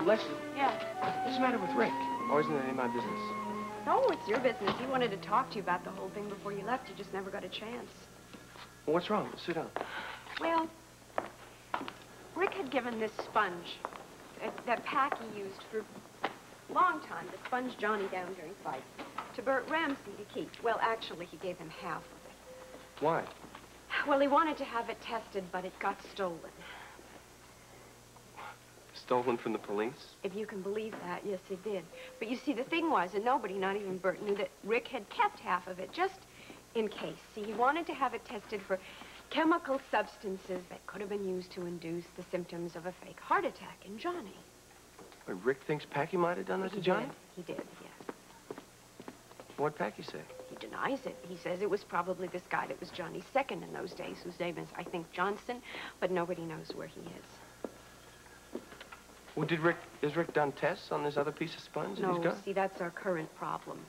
Lesley. Yeah. What's the matter with Rick? Or isn't it any of my business? No, it's your business. He wanted to talk to you about the whole thing before you left. You just never got a chance. Well, what's wrong? Sit down. Well, Rick had given this sponge that Packy used for a long time to sponge Johnny down during fights to Bert Ramsey to keep. Well, actually, he gave him half of it. Why? Well, he wanted to have it tested, but it got stolen. Stolen from the police? If you can believe that, yes, it did. But you see, the thing was that nobody, not even Bert, knew that Rick had kept half of it, just in case. See, he wanted to have it tested for chemical substances that could have been used to induce the symptoms of a fake heart attack in Johnny. Wait, Rick thinks Packy might have done that to Johnny? He did, yes. What'd Packy say? He denies it. He says it was probably this guy that was Johnny's second in those days, whose name is, I think, Johnson, but nobody knows where he is. Well, has Rick done tests on this other piece of sponge that he's No, got? see, that's our current problem.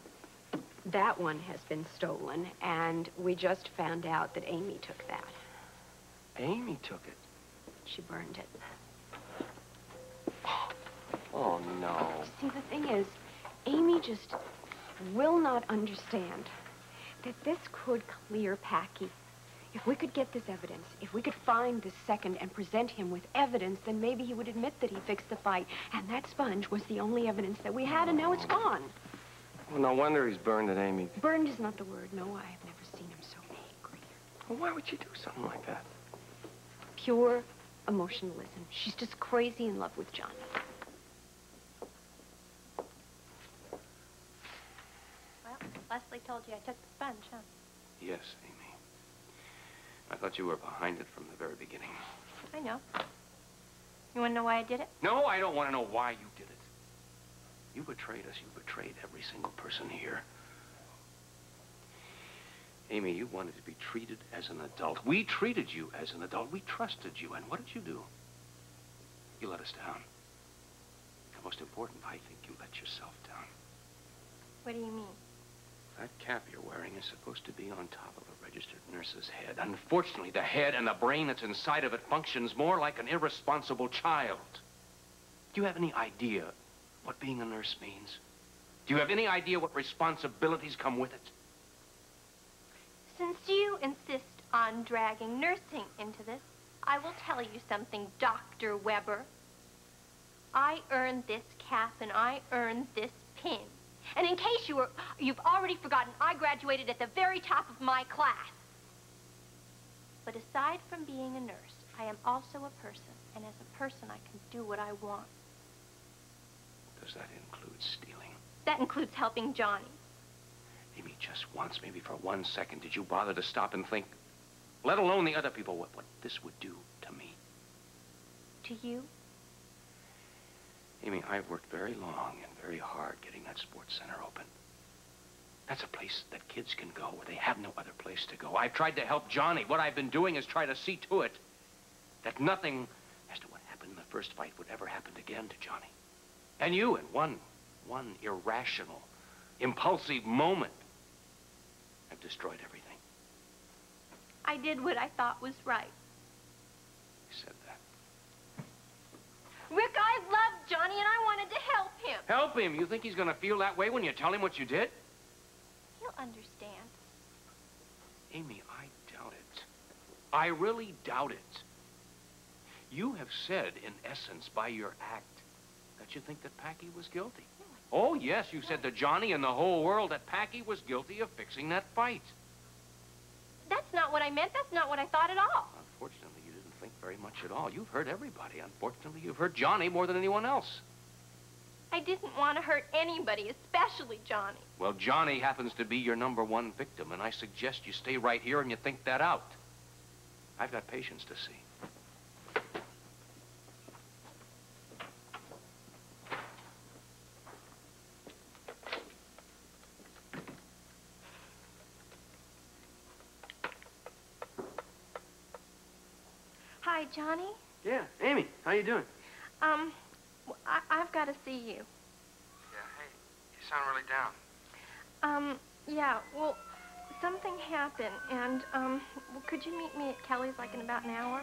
That one has been stolen, and we just found out that Amy took that. Amy took it? She burned it. Oh, no. See, the thing is, Amy just will not understand that this could clear Packy. If we could get this evidence, if we could find this second and present him with evidence, then maybe he would admit that he fixed the fight. And that sponge was the only evidence that we had, and now it's gone. Well, no wonder he's burned at Amy. Burned is not the word. No, I have never seen him so angry. Well, why would you do something like that? Pure emotionalism. She's just crazy in love with Johnny. Well, Lesley told you I took the sponge, huh? Yes, Amy. I thought you were behind it from the very beginning. I know. You want to know why I did it? No, I don't want to know why you did it. You betrayed us. You betrayed every single person here. Amy, you wanted to be treated as an adult. We treated you as an adult. We trusted you. And what did you do? You let us down. And most important, I think you let yourself down. What do you mean? That cap you're wearing is supposed to be on top of a registered nurse's head. Unfortunately, the head and the brain that's inside of it functions more like an irresponsible child. Do you have any idea what being a nurse means? Do you have any idea what responsibilities come with it? Since you insist on dragging nursing into this, I will tell you something, Dr. Weber. I earned this cap and I earned this pin. And in case you've already forgotten, I graduated at the very top of my class. But aside from being a nurse, I am also a person. And as a person, I can do what I want. Does that include stealing? That includes helping Johnny. Amy, just once, maybe for 1 second, did you bother to stop and think, let alone the other people, what this would do to me? To you? Amy, I've worked very long and very hard getting that sports center open. That's a place that kids can go where they have no other place to go. I've tried to help Johnny. What I've been doing is try to see to it that nothing as to what happened in the first fight would ever happen again to Johnny. And you, in one irrational, impulsive moment, have destroyed everything. I did what I thought was right. You said that. Rick, I loved Johnny and I wanted to help him. Help him? You think he's going to feel that way when you tell him what you did? He'll understand. Amy, I doubt it. I really doubt it. You have said, in essence, by your act, that you think that Packy was guilty. Oh, yes, you said to Johnny and the whole world that Packy was guilty of fixing that fight. That's not what I meant. That's not what I thought at all. Unfortunately, you didn't think very much at all. You've hurt everybody. Unfortunately, you've hurt Johnny more than anyone else. I didn't want to hurt anybody, especially Johnny. Well, Johnny happens to be your #1 victim, and I suggest you stay right here and you think that out. I've got patience to see. Hi, Johnny. Yeah, Amy, how you doing? I've got to see you. Yeah, hey, you sound really down. Yeah, well, something happened, and, well, could you meet me at Kelly's, like, in about an hour?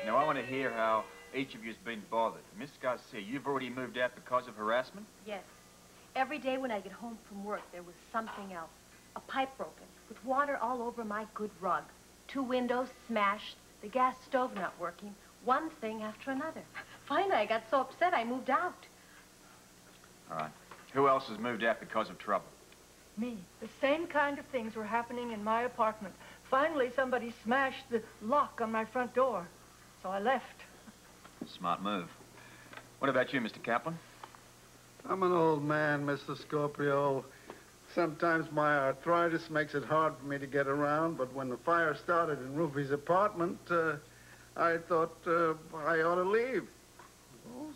No, I want to hear how each of you has been bothered. Miss Garcia, you've already moved out because of harassment? Yes. Every day when I get home from work, there was something else. A pipe broken, with water all over my good rug. 2 windows smashed, the gas stove not working, one thing after another. Finally, I got so upset I moved out. All right. Who else has moved out because of trouble? Me. The same kind of things were happening in my apartment. Finally, somebody smashed the lock on my front door, so I left. Smart move. What about you, Mr. Kaplan? I'm an old man, Mr. Scorpio. Sometimes my arthritis makes it hard for me to get around, but when the fire started in Ruby's apartment, I thought I ought to leave. Well,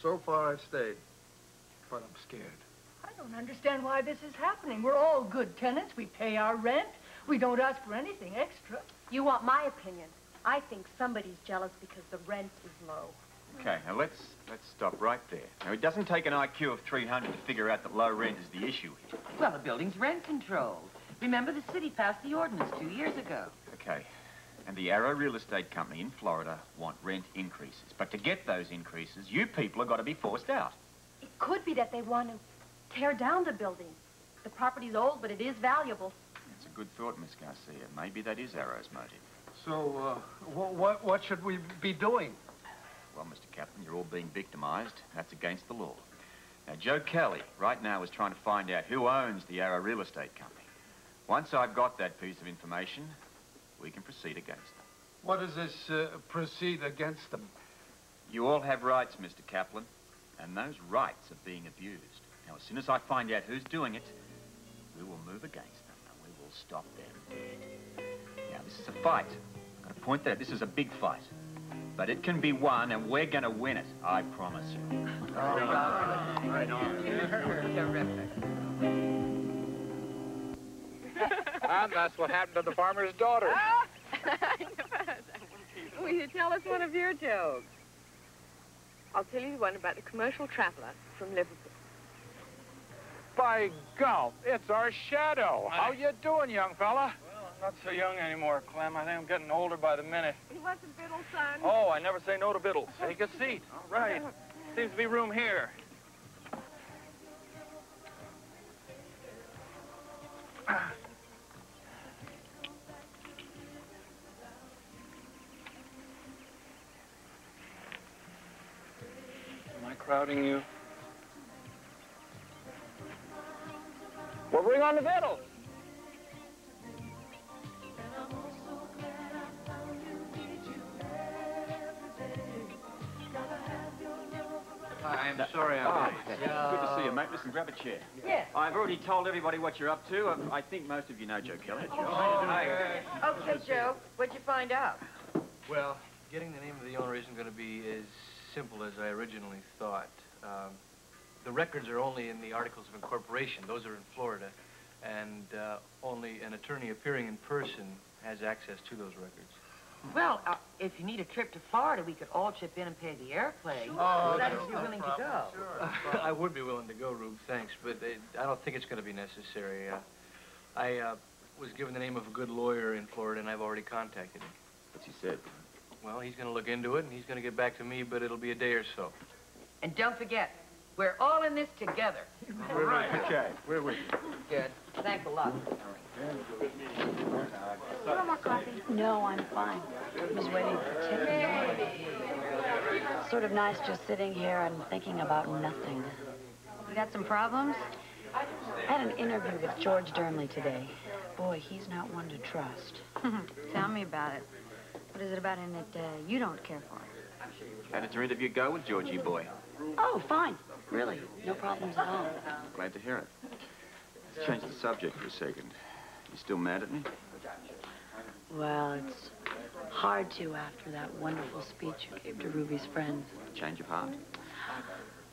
so far I've stayed, but I'm scared. I don't understand why this is happening. We're all good tenants. We pay our rent. We don't ask for anything extra. You want my opinion? I think somebody's jealous because the rent is low. Okay, now let's stop right there. Now, it doesn't take an IQ of 300 to figure out that low rent is the issue here. Well, the building's rent controlled. Remember, the city passed the ordinance 2 years ago. Okay, and the Arrow Real Estate Company in Florida want rent increases. But to get those increases, you people have got to be forced out. It could be that they want to tear down the building. The property's old, but it is valuable. That's a good thought, Miss Garcia. Maybe that is Arrow's motive. So, what should we be doing? Well, Mr. Kaplan, you're all being victimized. That's against the law. Now, Joe Kelly, right now, is trying to find out who owns the Arrow Real Estate Company. Once I've got that piece of information, we can proceed against them. What does this proceed against them? You all have rights, Mr. Kaplan, and those rights are being abused. Now, as soon as I find out who's doing it, we will move against them, and we will stop them dead. Now, this is a fight. I've got to point that out. This is a big fight. But it can be won, and we're going to win it. I promise you. Right on. Terrific. And that's what happened to the farmer's daughter. Will you tell us one of your jokes? I'll tell you one about the commercial traveler from Liverpool. By gum, it's our shadow. How you doing, young fella? Well, I'm not so young anymore, Clem. I think I'm getting older by the minute. He wants a Biddle, son. Oh, I never say no to Biddles. Take a seat. All right. Seems to be room here. Am I crowding you? Well, bring on the Biddles. I'm sorry I'm late. Good to see you, mate. Listen, grab a chair. Yes. I've already told everybody what you're up to. I think most of you know Joe Kelly. Okay, Joe, what'd you find out? Well, getting the name of the owner isn't going to be as simple as I originally thought. The records are only in the Articles of Incorporation. Those are in Florida. And only an attorney appearing in person has access to those records. Well, if you need a trip to Florida, we could all chip in and pay the airplane. Oh, that if you're willing to go. Sure. I would be willing to go, Rube, thanks, but I don't think it's going to be necessary. I was given the name of a good lawyer in Florida, and I've already contacted him. What's he said? Well, he's going to look into it, and he's going to get back to me, but it'll be a day or so. And don't forget, we're all in this together. We're right. Okay, we're with you. Good. Thanks a lot. Want more coffee? No, I'm fine. I was waiting for Tiffany. It's sort of nice just sitting here and thinking about nothing. You got some problems? I had an interview with George Durnley today. Boy, he's not one to trust. Tell me about it. What is it about him that you don't care for? How did your interview go with Georgie boy? Oh, fine. Really, no problems at all. Glad to hear it. Let's change the subject for a second. You still mad at me? Well, it's hard to after that wonderful speech you gave to Ruby's friends. Change of heart?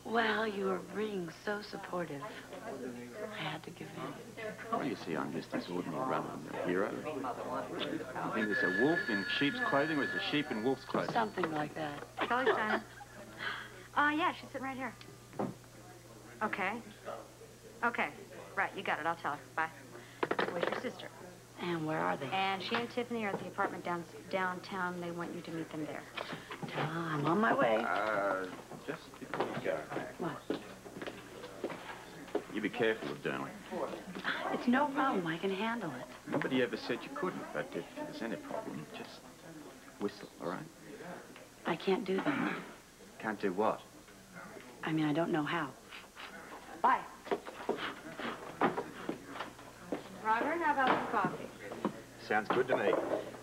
Well, you were being so supportive. I had to give in. Well, you see, I'm just this ordinary run-of-the-mill hero. I think there's a wolf in sheep's clothing, or is a sheep in wolf's clothing? Something like that. Kelly's dining. Yeah, she's sitting right here. Okay. Okay. Right, you got it. I'll tell her. Bye. Where's your sister? And where are they? And she and Tiffany are at the apartment downtown. They want you to meet them there. I'm on my way. Just before you go. What? You be careful of Darling. It's no problem. I can handle it. Nobody ever said you couldn't, but if there's any problem, just whistle, all right? I can't do that. Can't do what? I mean, I don't know how. Bye. Robert, how about some coffee? Sounds good to me.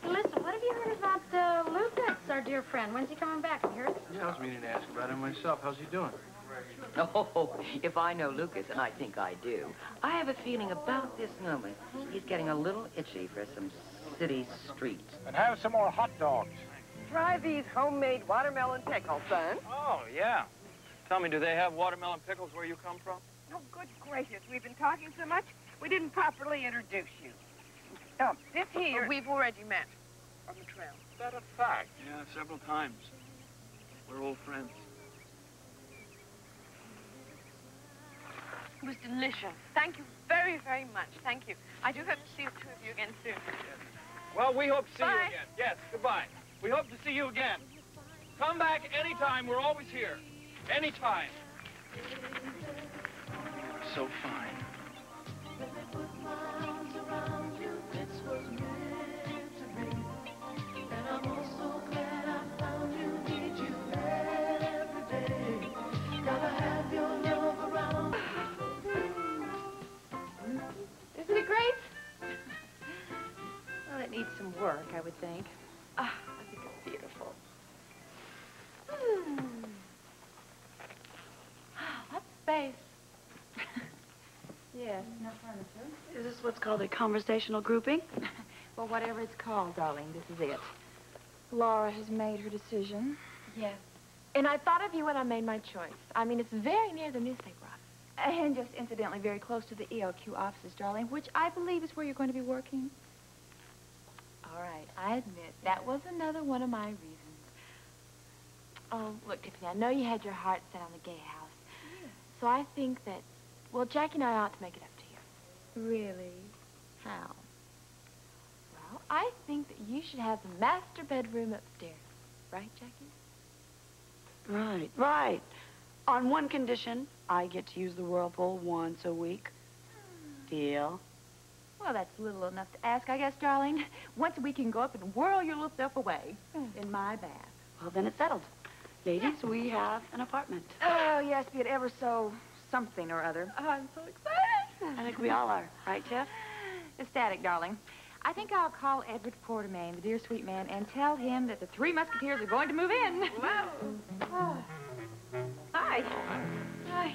Listen, what have you heard about Lucas, our dear friend? When's he coming back? Have you heard? Yeah, I was meaning to ask about him myself. How's he doing? Oh, if I know Lucas, and I think I do, I have a feeling about this moment he's getting a little itchy for some city streets. And have some more hot dogs. Try these homemade watermelon pickles, son. Oh, yeah. Tell me, do they have watermelon pickles where you come from? Oh, good gracious. We've been talking so much, we didn't properly introduce you. Oh, this here... we've already met on the trail. Is that a fact? Yeah, several times. We're old friends. It was delicious. Thank you very, very much. Thank you. I do hope to see the two of you again soon. Well, we hope to see you Bye. again. Yes, goodbye. We hope to see you again. Come back anytime. We're always here. Anytime. You're so fine. Isn't it great? Well, it needs some work, I would think. Ah, I think it's beautiful. What space? Yes, no furniture. Is this what's called a conversational grouping? Well, whatever it's called, darling, this is it. Laura has made her decision. Yes. And I thought of you when I made my choice. I mean, it's very near the newspaper office. And just incidentally very close to the ELQ offices, darling, which I believe is where you're going to be working. All right, I admit, that was another one of my reasons. Oh, look, Tiffany, I know you had your heart set on the gay house. Yeah. So I think that, well, Jackie and I ought to make it up to you. Really? How? Well, I think that you should have the master bedroom upstairs. Right, Jackie? Right, right. On one condition, I get to use the whirlpool once a week. Deal? Well, that's little enough to ask, I guess, darling. Once a week you can go up and whirl your little self away in my bath. Well, then it's settled. Ladies, we have an apartment. Oh, yes, be it ever so something or other. Oh, I'm so excited. I think we all are. Right, Tiff? Ecstatic, darling. I think I'll call Edward Quartermain, the dear sweet man, and tell him that the Three Musketeers are going to move in. Wow. Oh. Hi. Hi.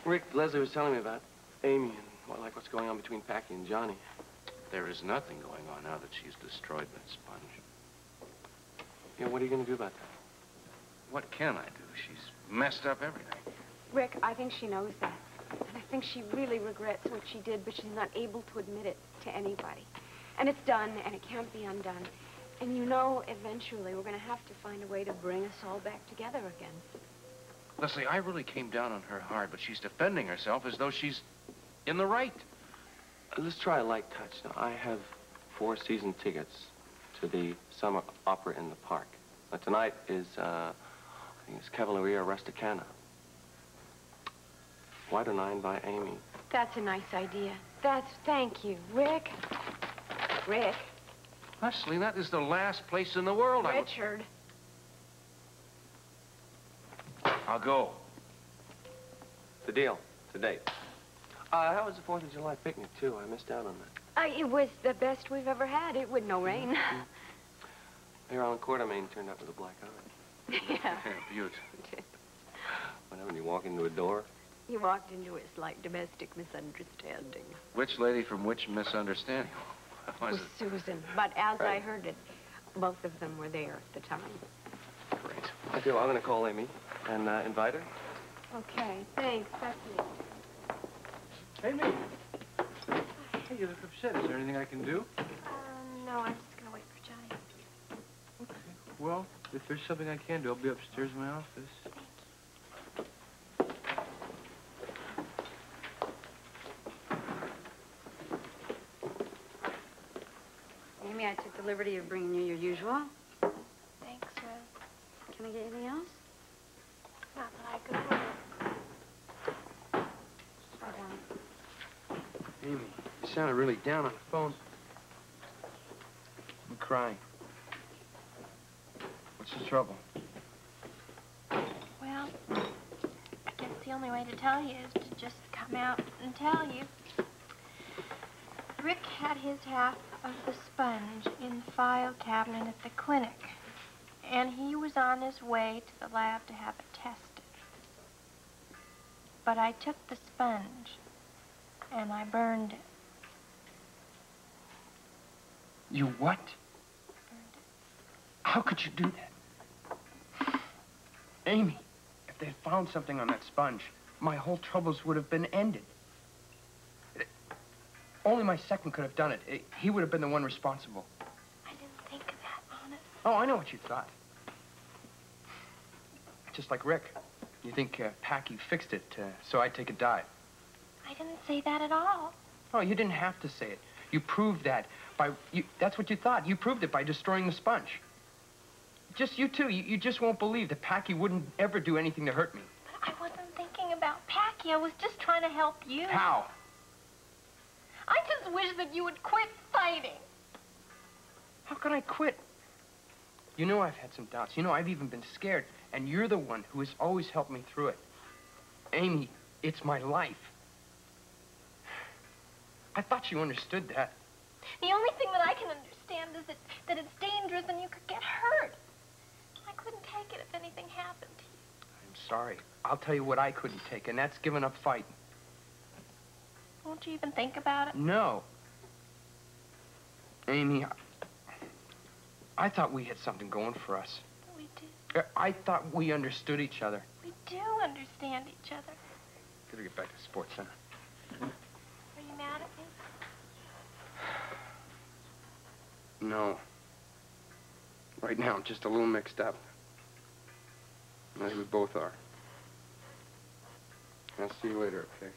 Rick, Lesley was telling me about Amy and what's going on between Packy and Johnny. There is nothing going on now that she's destroyed that sponge. Yeah, what are you going to do about that? What can I do? She's messed up everything. Rick, I think she knows that. And I think she really regrets what she did, but she's not able to admit it to anybody. And it's done, and it can't be undone. And you know, eventually, we're going to have to find a way to bring us all back together again. Lesley, I really came down on her hard, but she's defending herself as though she's in the right. Let's try a light touch. Now, I have 4 season tickets to the summer opera in the park. Now, tonight is, I think it's Cavalleria Rusticana. Why don't I invite Amy? That's a nice idea. Thank you. Rick. Rick. Lesley, that is the last place in the world Richard. I'll go. The deal. The date. How was the 4th of July picnic, too? I missed out on that. It was the best we've ever had. It with no rain. Here on Quartermain turned up with a black eye. Yeah. Beaut. When you walk into a door. You walked into a slight domestic misunderstanding. Which lady from which misunderstanding? Was Susan. But as I heard it, both of them were there at the time. Great. I feel I'm going to call Amy and invite her. Okay, thanks. That's me. Amy. Hey, you look upset. Is there anything I can do? No, I'm just going to wait for Johnny. Okay. Well, if there's something I can do, I'll be upstairs in my office. Amy, I took the liberty of bringing you your usual Can I get anything else? Not that I could order. Bye, darling. Amy, you sounded really down on the phone. I'm crying. What's the trouble? Well, I guess the only way to tell you is to just come out and tell you. Rick had his half of the sponge in the file cabinet at the clinic, and he was on his way to the lab to have it tested. But I took the sponge, and I burned it. You what? How could you do that? Amy, if they had found something on that sponge, my whole troubles would have been ended. Only my second could have done it. He would have been the one responsible. I didn't think of that, honest. Oh, I know what you thought. Just like Rick. You think Packy fixed it so I'd take a dive. I didn't say that at all. Oh, you didn't have to say it. You proved that that's what you thought. You proved it by destroying the sponge. Just you two. You just won't believe that Packy wouldn't ever do anything to hurt me. But I wasn't thinking about Packy. I was just trying to help you. How? I just wish that you would quit fighting. How can I quit? You know I've had some doubts. You know I've even been scared. And you're the one who has always helped me through it. Amy, it's my life. I thought you understood that. The only thing that I can understand is that it's dangerous and you could get hurt. I couldn't take it if anything happened to you. I'm sorry. I'll tell you what I couldn't take, and that's giving up fighting. Won't you even think about it? No. Amy, I thought we had something going for us. We do. I thought we understood each other. We do understand each other. Gotta get back to the sports center. Are you mad at me? No. Right now, I'm just a little mixed up. I think we both are. I'll see you later, okay?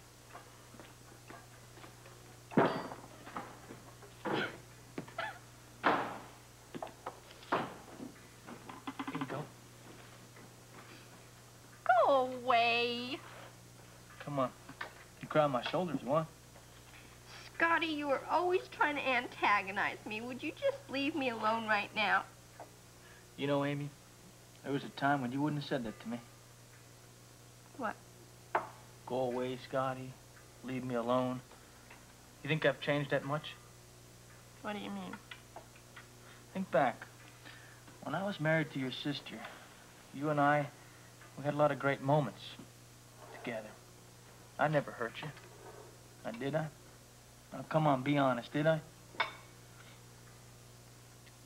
Here you go. Go away. Come on. You cry on my shoulder if you want. Scotty, you are always trying to antagonize me. Would you just leave me alone right now? You know, Amy, there was a time when you wouldn't have said that to me. What? Go away, Scotty. Leave me alone. You think I've changed that much? What do you mean? Think back. When I was married to your sister, you and I, we had a lot of great moments together. I never hurt you. Did I? Now, come on, be honest, did I?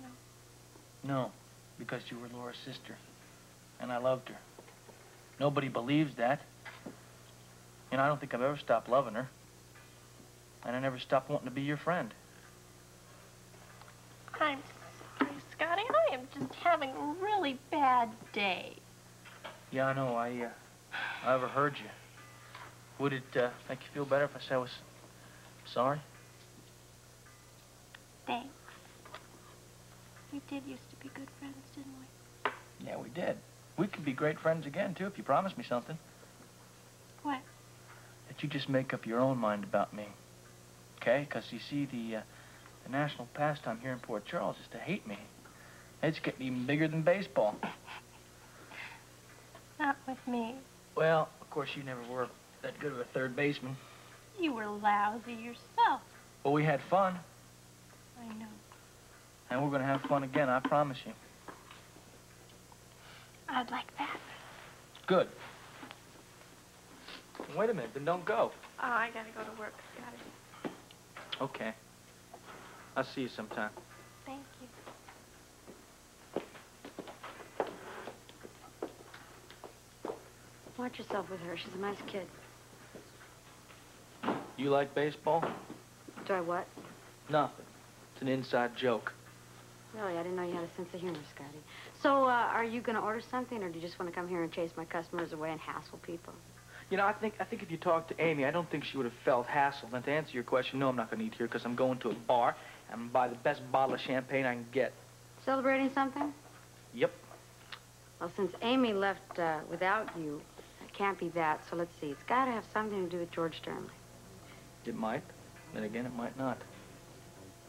No. No, because you were Laura's sister, and I loved her. Nobody believes that. And I don't think I've ever stopped loving her. And I never stopped wanting to be your friend. I'm sorry, Scotty. I am just having a really bad day. Yeah, I know. I overheard you. Would it make you feel better if I said I was sorry? Thanks. We did used to be good friends, didn't we? Yeah, we did. We could be great friends again, too, if you promise me something. What? That you just make up your own mind about me. Okay? Because, you see, the national pastime here in Port Charles is to hate me. It's getting even bigger than baseball. Not with me. Well, of course, you never were that good of a third baseman. You were lousy yourself. But we had fun. I know. And we're going to have fun again, I promise you. I'd like that. Good. Wait a minute, then don't go. Oh, I gotta go to work, Scotty. Okay. I'll see you sometime. Thank you. Watch yourself with her. She's a nice kid. You like baseball? Do I what? Nothing. It's an inside joke. Really, I didn't know you had a sense of humor, Scotty. So, are you going to order something, or do you just want to come here and chase my customers away and hassle people? You know, I think if you talked to Amy, I don't think she would have felt hassled. And to answer your question, no, I'm not going to eat here because I'm going to a bar and I'm going to buy the best bottle of champagne I can get. Celebrating something? Yep. Well, since Amy left without you, it can't be that. So let's see. It's got to have something to do with George Sternley. It might. Then again, it might not.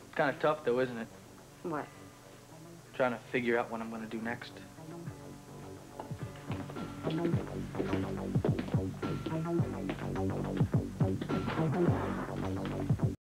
It's kind of tough, though, isn't it? What? Trying to figure out what I'm going to do next.